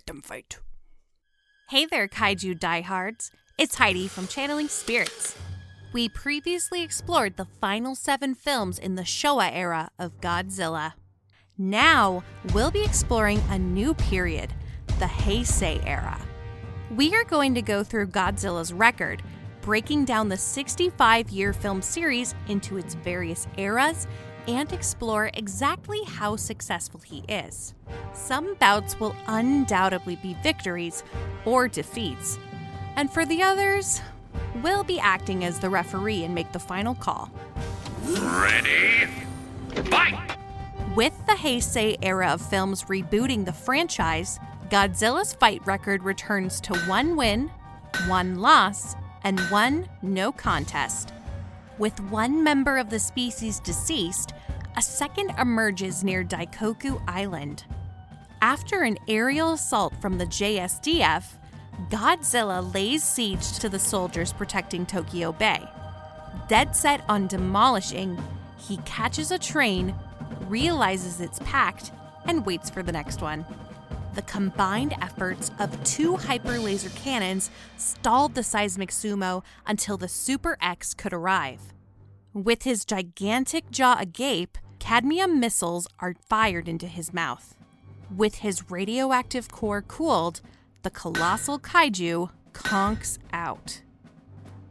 them fight. Hey there, kaiju diehards. It's Heidi from Channeling Spirits. We previously explored the final 7 films in the Showa era of Godzilla. Now, we'll be exploring a new period, the Heisei Era. We are going to go through Godzilla's record, breaking down the 65-year film series into its various eras and explore exactly how successful he is. Some bouts will undoubtedly be victories or defeats, and for the others, we'll be acting as the referee and make the final call. Ready? Fight! With the Heisei era of films rebooting the franchise, Godzilla's fight record returns to 1 win, 1 loss, and 1 no contest. With 1 member of the species deceased, a second emerges near Daikoku Island. After an aerial assault from the JSDF, Godzilla lays siege to the soldiers protecting Tokyo Bay. Dead set on demolishing, he catches a train, realizes it's packed, and waits for the next one. The combined efforts of 2 hyper-laser cannons stalled the seismic sumo until the Super X could arrive. With his gigantic jaw agape, cadmium missiles are fired into his mouth. With his radioactive core cooled, the colossal kaiju conks out.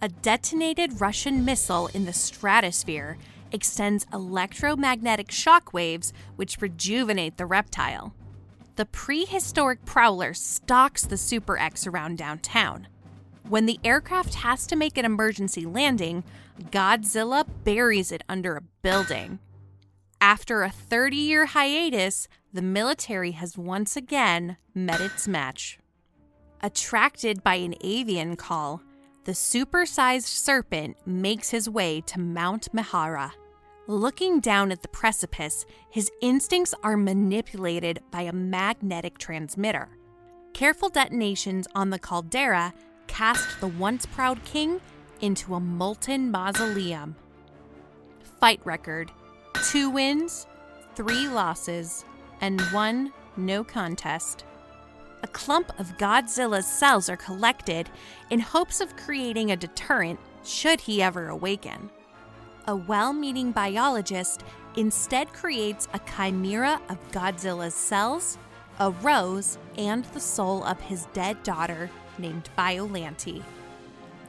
A detonated Russian missile in the stratosphere extends electromagnetic shockwaves which rejuvenate the reptile. The prehistoric prowler stalks the Super X around downtown. When the aircraft has to make an emergency landing, Godzilla buries it under a building. After a 30-year hiatus, the military has once again met its match. Attracted by an avian call, the supersized serpent makes his way to Mount Mihara. Looking down at the precipice, his instincts are manipulated by a magnetic transmitter. Careful detonations on the caldera cast the once proud king into a molten mausoleum. Fight record: 2 wins, 3 losses, and 1 no contest. A clump of Godzilla's cells are collected in hopes of creating a deterrent should he ever awaken. A well-meaning biologist instead creates a chimera of Godzilla's cells, a rose, and the soul of his dead daughter named Biollante.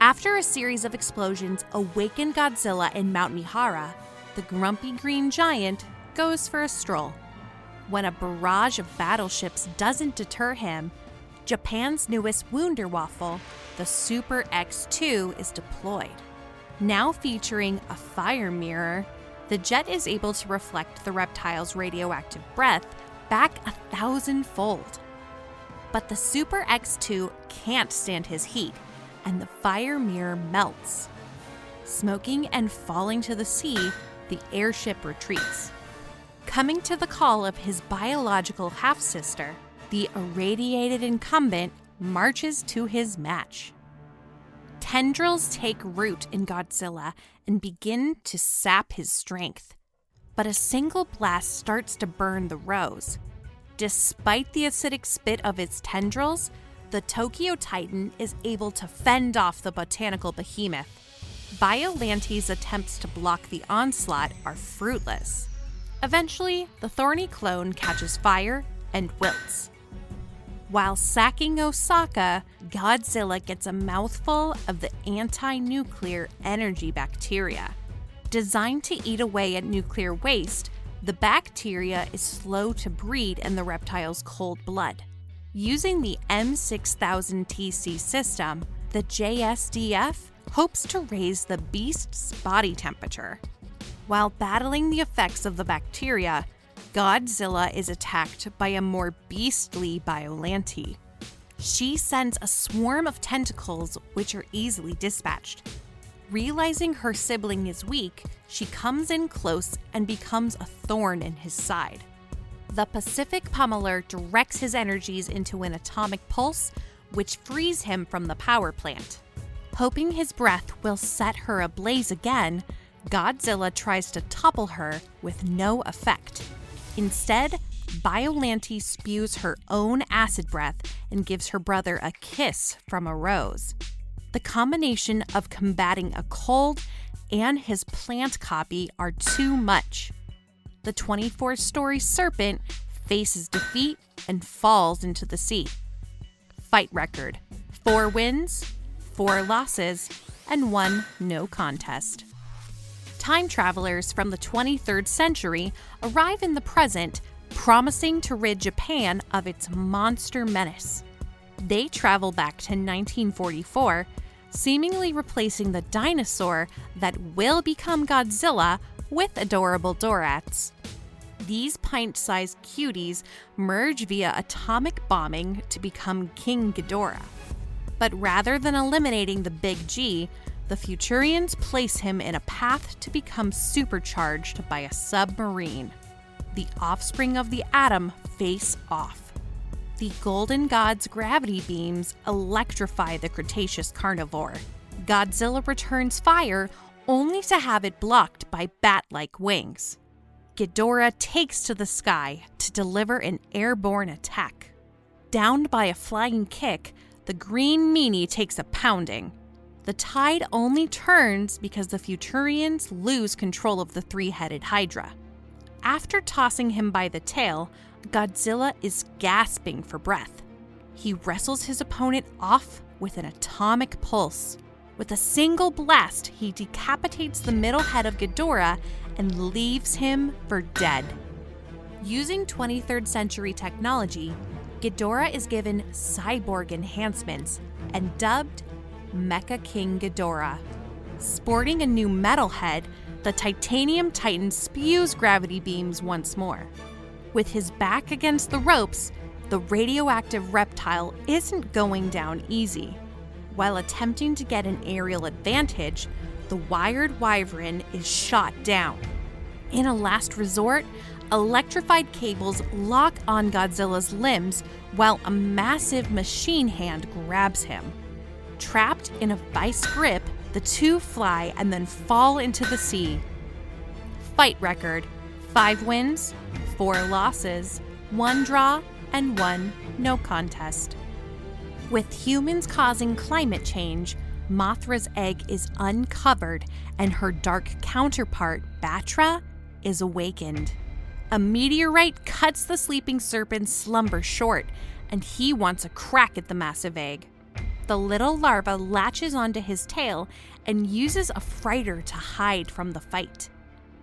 After a series of explosions awaken Godzilla in Mount Mihara, the grumpy green giant goes for a stroll. When a barrage of battleships doesn't deter him, Japan's newest Wunderwaffel, the Super X-2, is deployed. Now featuring a fire mirror, the jet is able to reflect the reptile's radioactive breath back 1,000-fold. But the Super X-2 can't stand his heat, and the fire mirror melts. Smoking and falling to the sea, the airship retreats. Coming to the call of his biological half-sister, the irradiated incumbent marches to his match. Tendrils take root in Godzilla and begin to sap his strength. But a single blast starts to burn the rose. Despite the acidic spit of its tendrils, the Tokyo Titan is able to fend off the Botanical behemoth. Biollante's attempts to block the onslaught are fruitless. Eventually, the thorny clone catches fire and wilts. While sacking Osaka, Godzilla gets a mouthful of the anti-nuclear energy bacteria. Designed to eat away at nuclear waste, the bacteria is slow to breed in the reptile's cold blood. Using the M6000TC system, the JSDF hopes to raise the beast's body temperature. While battling the effects of the bacteria, Godzilla is attacked by a more beastly Biollante. She sends a swarm of tentacles which are easily dispatched. Realizing her sibling is weak, she comes in close and becomes a thorn in his side. The Pacific Pummeler directs his energies into an atomic pulse, which frees him from the power plant. Hoping his breath will set her ablaze again, Godzilla tries to topple her with no effect. Instead, Biollante spews her own acid breath and gives her brother a kiss from a rose. The combination of combating a cold and his plant copy are too much. The 24-story serpent faces defeat and falls into the sea. Fight record: 4 wins, 4 losses, and 1 no contest. Time travelers from the 23rd century arrive in the present, promising to rid Japan of its monster menace. They travel back to 1944, seemingly replacing the dinosaur that will become Godzilla with adorable Dorats. These pint-sized cuties merge via atomic bombing to become King Ghidorah. But rather than eliminating the Big G, the Futurians place him in a path to become supercharged by a submarine. The offspring of the atom face off. The Golden God's gravity beams electrify the Cretaceous carnivore. Godzilla returns fire only to have it blocked by bat-like wings. Ghidorah takes to the sky to deliver an airborne attack. Downed by a flying kick, the green meanie takes a pounding. The tide only turns because the Futurians lose control of the 3-headed Hydra. After tossing him by the tail, Godzilla is gasping for breath. He wrestles his opponent off with an atomic pulse. With a single blast, he decapitates the middle head of Ghidorah and leaves him for dead. Using 23rd century technology, Ghidorah is given cyborg enhancements and dubbed Mecha King Ghidorah. Sporting a new metal head, the titanium titan spews gravity beams once more. With his back against the ropes, the radioactive reptile isn't going down easy. While attempting to get an aerial advantage, the wired wyvern is shot down. In a last resort, electrified cables lock on Godzilla's limbs while a massive machine hand grabs him. Trapped in a vice grip, the two fly and then fall into the sea. Fight record: 5 wins, 4 losses, 1 draw, and 1 no contest. With humans causing climate change, Mothra's egg is uncovered and her dark counterpart, Battra, is awakened. A meteorite cuts the sleeping serpent's slumber short, and he wants a crack at the massive egg. The little larva latches onto his tail and uses a frighter to hide from the fight.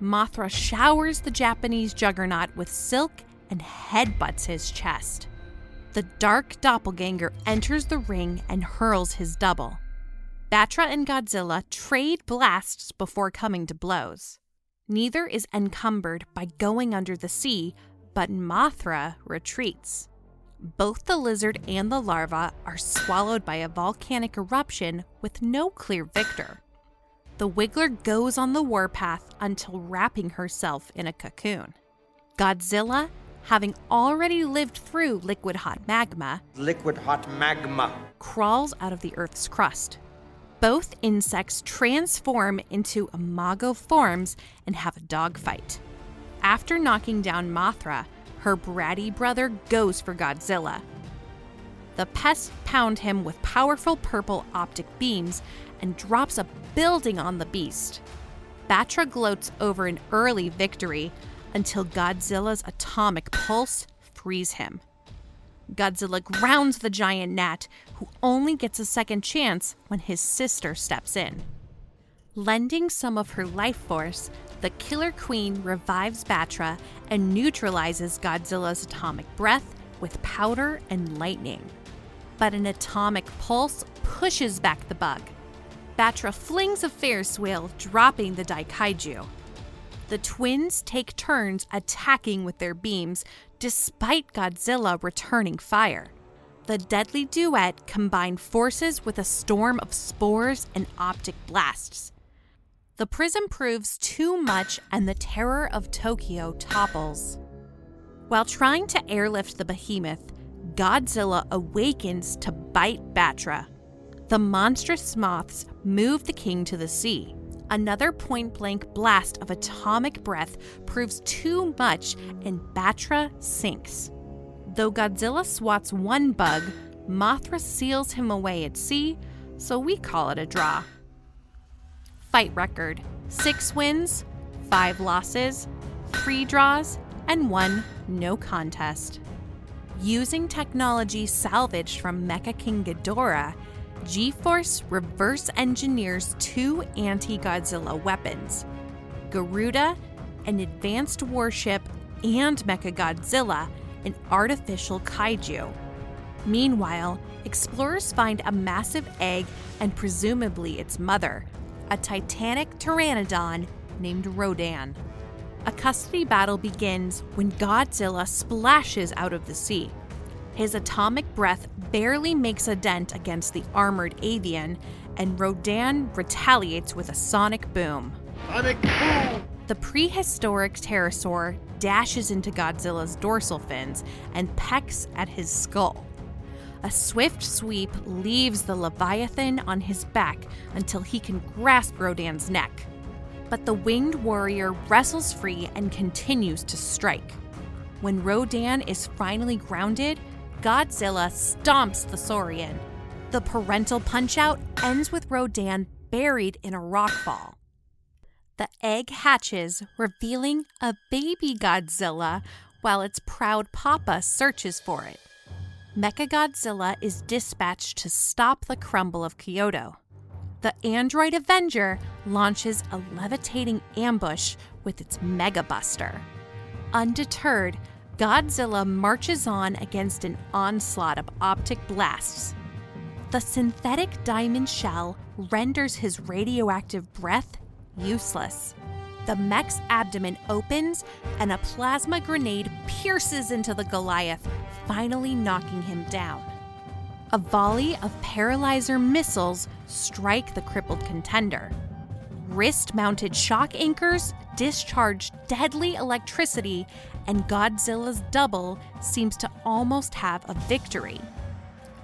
Mothra showers the Japanese juggernaut with silk and headbutts his chest. The dark doppelganger enters the ring and hurls his double. Battra and Godzilla trade blasts before coming to blows. Neither is encumbered by going under the sea, but Mothra retreats. Both the lizard and the larva are swallowed by a volcanic eruption with no clear victor. The Wiggler goes on the warpath until wrapping herself in a cocoon. Godzilla, having already lived through liquid-hot magma, crawls out of the Earth's crust. Both insects transform into imago forms and have a dogfight. After knocking down Mothra, her bratty brother goes for Godzilla. The pests pound him with powerful purple optic beams and drops a building on the beast. Battra gloats over an early victory until Godzilla's atomic pulse frees him. Godzilla grounds the giant gnat, who only gets a second chance when his sister steps in. Lending some of her life force, the Killer Queen revives Battra and neutralizes Godzilla's atomic breath with powder and lightning. But an atomic pulse pushes back the bug. Battra flings a Ferris wheel, dropping the Daikaiju. The twins take turns attacking with their beams, despite Godzilla returning fire. The deadly duet combine forces with a storm of spores and optic blasts. The prism proves too much and the terror of Tokyo topples. While trying to airlift the behemoth, Godzilla awakens to bite Battra. The monstrous moths move the king to the sea. Another point-blank blast of atomic breath proves too much, and Battra sinks. Though Godzilla swats one bug, Mothra seals him away at sea, so we call it a draw. Fight record: 6 wins, 5 losses, 3 draws, and 1 no contest. Using technology salvaged from Mecha King Ghidorah, G-Force reverse engineers 2 anti-Godzilla weapons: Garuda, an advanced warship, and Mechagodzilla, an artificial kaiju. Meanwhile, explorers find a massive egg and presumably its mother, a titanic pteranodon named Rodan. A custody battle begins when Godzilla splashes out of the sea. His atomic breath barely makes a dent against the armored avian, and Rodan retaliates with a sonic boom. Sonic boom! The prehistoric pterosaur dashes into Godzilla's dorsal fins and pecks at his skull. A swift sweep leaves the Leviathan on his back until he can grasp Rodan's neck. But the winged warrior wrestles free and continues to strike. When Rodan is finally grounded, Godzilla stomps the saurian. The parental punch-out ends with Rodan buried in a rockfall. The egg hatches, revealing a baby Godzilla, while its proud papa searches for it. Mechagodzilla is dispatched to stop the crumble of Kyoto. The android Avenger launches a levitating ambush with its Mega Buster. Undeterred, Godzilla marches on against an onslaught of optic blasts. The synthetic diamond shell renders his radioactive breath useless. The mech's abdomen opens and a plasma grenade pierces into the Goliath, finally knocking him down. A volley of paralyzer missiles strike the crippled contender. Wrist-mounted shock anchors discharge deadly electricity, and Godzilla's double seems to almost have a victory.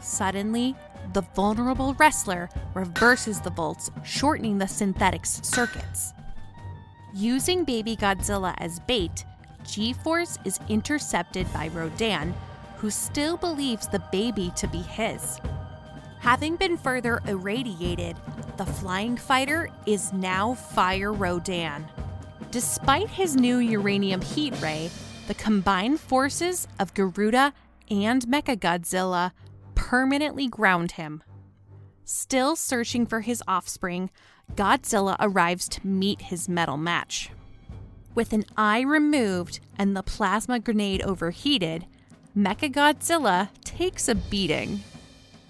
Suddenly, the vulnerable wrestler reverses the volts, shortening the synthetic's circuits. Using baby Godzilla as bait, G-Force is intercepted by Rodan, who still believes the baby to be his. Having been further irradiated, the flying fighter is now Fire Rodan. Despite his new uranium heat ray, the combined forces of Garuda and Mechagodzilla permanently ground him. Still searching for his offspring, Godzilla arrives to meet his metal match. With an eye removed and the plasma grenade overheated, Mechagodzilla takes a beating.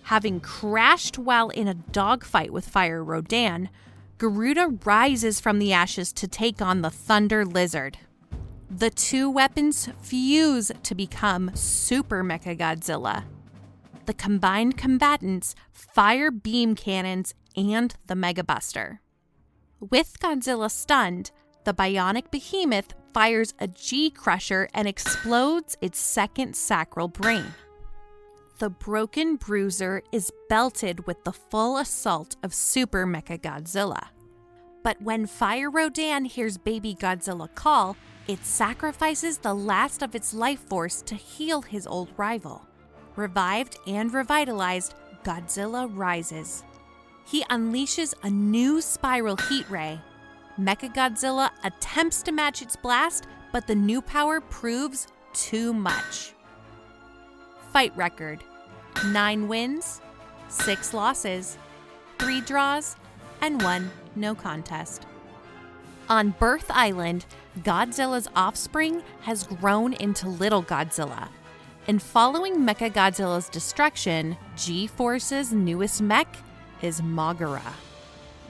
Having crashed while in a dogfight with Fire Rodan, Garuda rises from the ashes to take on the Thunder Lizard. The two weapons fuse to become Super Mechagodzilla. The combined combatants fire beam cannons and the Mega Buster. With Godzilla stunned, the bionic behemoth fires a G-crusher and explodes its second sacral brain. The broken bruiser is belted with the full assault of Super Mechagodzilla. But when Fire Rodan hears baby Godzilla call, it sacrifices the last of its life force to heal his old rival. Revived and revitalized, Godzilla rises. He unleashes a new spiral heat ray. Mechagodzilla attempts to match its blast, but the new power proves too much. Fight record: 9 wins, 6 losses, 3 draws, and 1 no contest. On Birth Island, Godzilla's offspring has grown into Little Godzilla. And following Mechagodzilla's destruction, G-Force's newest mech is Mothra.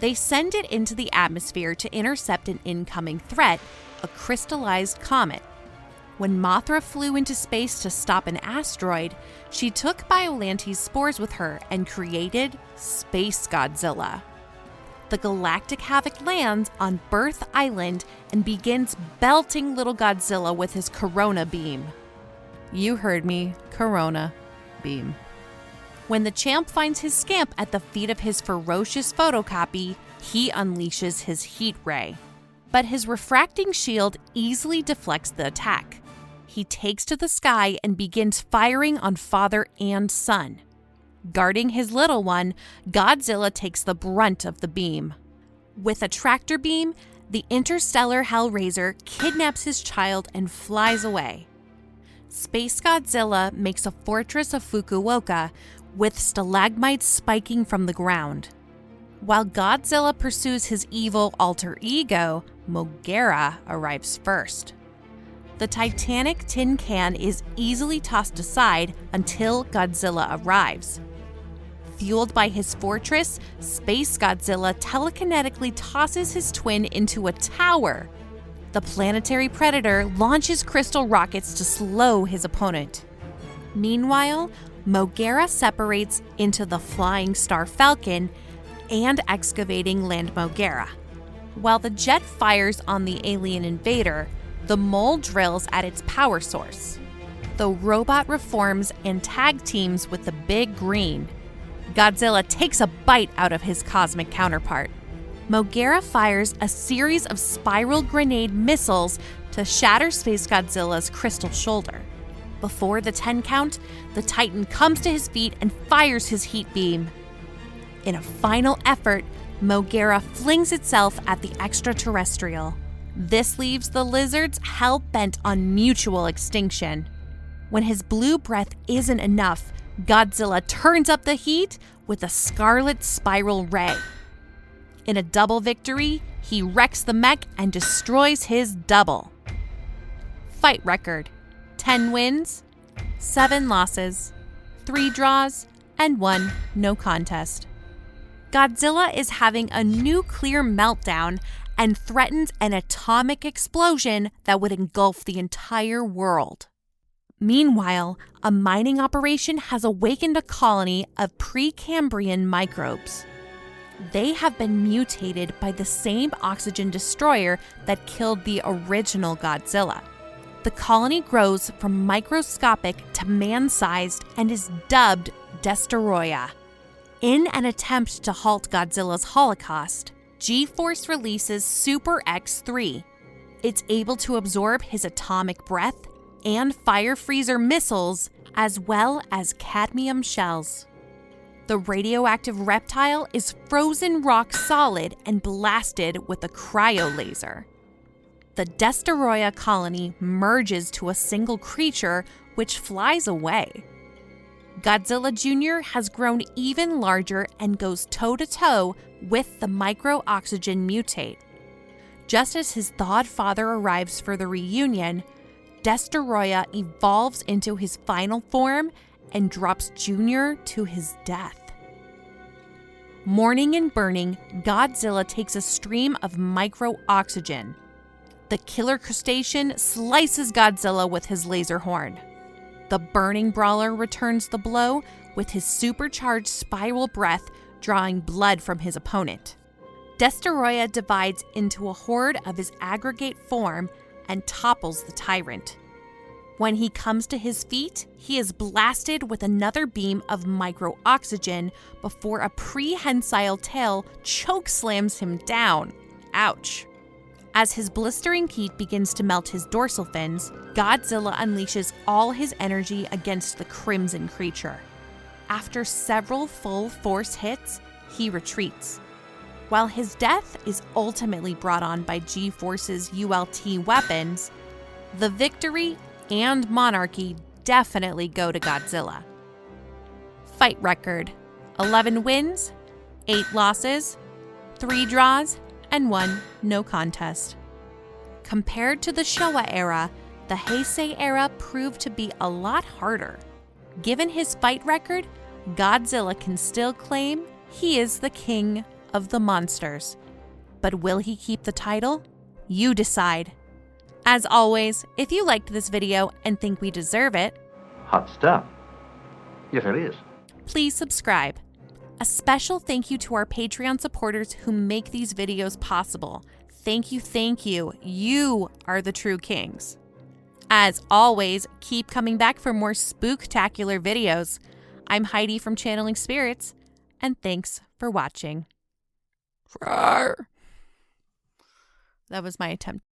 They send it into the atmosphere to intercept an incoming threat, a crystallized comet. When Mothra flew into space to stop an asteroid, she took Biollante's spores with her and created Spacegodzilla. The galactic havoc lands on Birth Island and begins belting Little Godzilla with his Corona beam. You heard me, Corona beam. When the champ finds his scamp at the feet of his ferocious photocopy, he unleashes his heat ray. But his refracting shield easily deflects the attack. He takes to the sky and begins firing on father and son. Guarding his little one, Godzilla takes the brunt of the beam. With a tractor beam, the interstellar Hellraiser kidnaps his child and flies away. Spacegodzilla makes a fortress of Fukuoka with stalagmites spiking from the ground. While Godzilla pursues his evil alter ego, Mothra arrives first. The Titanic tin can is easily tossed aside until Godzilla arrives. Fueled by his fortress, Spacegodzilla telekinetically tosses his twin into a tower. The planetary predator launches crystal rockets to slow his opponent. Meanwhile, Mothra separates into the Flying Star Falcon and Excavating Land Mothra. While the jet fires on the alien invader, the mole drills at its power source. The robot reforms and tag teams with the Big Green. Godzilla takes a bite out of his cosmic counterpart. Mothra fires a series of spiral grenade missiles to shatter Spacegodzilla's crystal shoulder. Before the 10 count, the Titan comes to his feet and fires his heat beam. In a final effort, Mothra flings itself at the extraterrestrial. This leaves the lizards hell-bent on mutual extinction. When his blue breath isn't enough, Godzilla turns up the heat with a scarlet spiral ray. In a double victory, he wrecks the mech and destroys his double. Fight record: 10 wins, 7 losses, 3 draws, and 1 no contest. Godzilla is having a nuclear meltdown and threatens an atomic explosion that would engulf the entire world. Meanwhile, a mining operation has awakened a colony of Precambrian microbes. They have been mutated by the same oxygen destroyer that killed the original Godzilla. The colony grows from microscopic to man-sized and is dubbed Destoroyah. In an attempt to halt Godzilla's holocaust, G-Force releases Super X-3. It's able to absorb his atomic breath and fire freezer missiles, as well as cadmium shells. The radioactive reptile is frozen rock solid and blasted with a cryo laser. The Destoroyah colony merges to a single creature, which flies away. Godzilla Jr. has grown even larger and goes toe-to-toe with the micro-oxygen mutate. Just as his thawed father arrives for the reunion, Destoroyah evolves into his final form and drops Jr. to his death. Mourning and burning, Godzilla takes a stream of micro-oxygen. The killer crustacean slices Godzilla with his laser horn. The burning brawler returns the blow with his supercharged spiral breath, drawing blood from his opponent. Destoroyah divides into a horde of his aggregate form and topples the tyrant. When he comes to his feet, he is blasted with another beam of micro-oxygen before a prehensile tail chokeslams him down. Ouch. As his blistering heat begins to melt his dorsal fins, Godzilla unleashes all his energy against the crimson creature. After several full force hits, he retreats. While his death is ultimately brought on by G-Force's ULT weapons, the victory and monarchy definitely go to Godzilla. Fight record: 11 wins, 8 losses, 3 draws, and 1 no contest. Compared to the Showa era, the Heisei era proved to be a lot harder. Given his fight record, Godzilla can still claim he is the king of the monsters. But will he keep the title? You decide. As always, if you liked this video and think we deserve it, hot stuff. Yes, it is. Please subscribe. A special thank you to our Patreon supporters who make these videos possible. Thank you, thank you. You are the true kings. As always, keep coming back for more spooktacular videos. I'm Heidi from Channeling Spirits, and thanks for watching. That was my attempt